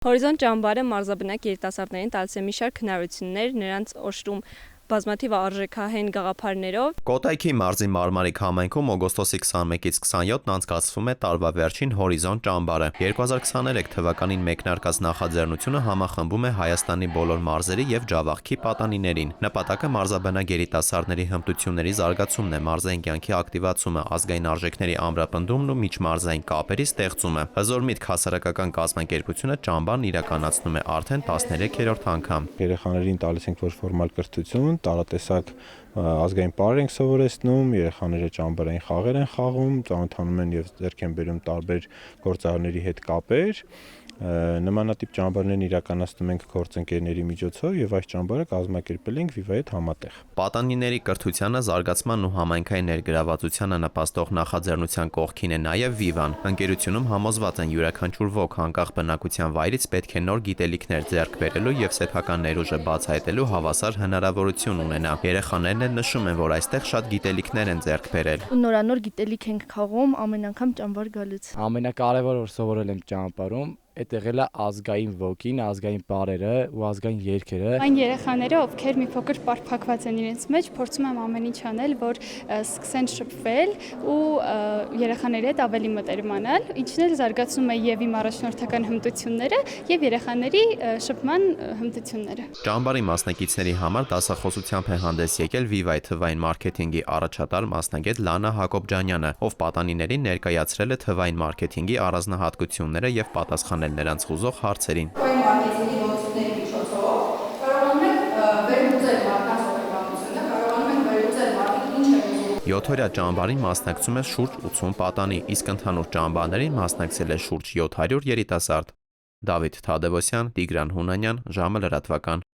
Հորիզոն ճամբարը մարզաբնակ երիտասարդներին տալիս է մի շարք հնարավորություններ, նրանց օժտում բազմաթիվ արժեքահեն գաղափարներով։ Կոտայքի մարզի Մարմարիկ համայնքում օգոստոսի 21-ից 27-ն անցկացվում է տարվա վերջին Հորիզոն ճամբարը։ 2023 թվականին մեկնարկած նախաձեռնությունը համախմբում է Հայաստանի բոլոր մարզերի եւ Ջավախքի պատանիներին։ Նպատակը մարզաբնակ երիտասարդների հմտությունների զարգացումն է, մարզային կյանքի ակտիվացումը, ազգային արժեքների ամրապնդումն ու միջմարզային կապերի ստեղծումը։ Հզոր միտք հասարակական կազմակերպությունը ճամբարն իրականացնում է արդեն 13-րդ անգամ։ Երեխաներին տալիս ենք ոչ ֆորմալ կրթություն, տարատեսակ ազգային պարեր ենք սովորեցնում, երեխաները ճամբարային խաղեր են խաղում, ծանոթանում են եւ ձեռք են բերում տարբեր գործարարների հետ կապեր։ Նմանատիպ ճամբարներն իրականացնում ենք գործընկերների միջոցով եւ այս ճամբարը կազմակերպել ենք Viva հետ համատեղ։ Պատանիների կրթությանը, զարգացման ու համայնքային ներգրավվածությանը նպաստող նախաձեռնության կողքին է նաեւ Viva-ն։ Ընկերությունում համոզված են յուրաքանչյուր ոք անկախ բնակության վայրից պետք է նոր գիտելիքներ ձեռք բերելու եւ սեփական ներուժը բացահայտելու հավասար հնարավորություն ունենա։ Երեխաներն էլ նշում են, որ այստեղ շատ գիտելիքներ են ձեռք բերել։ Նորանոր գիտելիք ենք խաղում ամեն անգամ ճամբար գալուց։ Ամենակարևորը որ սովորել եմ ճամբարում, այդ եղել է ազգային ոգին, ազգային բարերը ու ազգային երգերը։ Այն երեխաները, ովքեր մի փոքր պարփակված են իրենց մեջ, փորձում եմ ամեն ինչ անել, որ սկսեն շփվել ու երեխաների հետ ավելի մտերմանալ, ինչն էլ զարգացնում է եւ իմ առաջնորդական հմտությունները եւ երեխաների շփման հմտությունները։ Ճամբարի մասնակիցների համար դասախոսությամբ է հանդես եկել Viva-ի թվային մարքեթինգի առաջատար մասնագետ Լանա Հակոբջանյանը, ով պատանիներին ներկայացրել է թվային մարքեթինգի առանձնահատկությունները եւ պատասխանել նրանց խուզող հարցերին։ Թվային մարքեթինգի գործիքների միջոցով կարողանում եք վերլուծել մարդկանց օգտագործությունը, կարողանում եք վերլուծել մարդիկ ինչ են ուզում։ 7-օրյա ճամբարին մասնակցում է շուրջ 80 պատանի, իսկ ընդհանուր ճամբարներին մասնակցել է շուրջ 700 երիտասարդ։ Դավիթ Թադևոսյան, Տիգրան Հունանյան, ժամը լրատվական։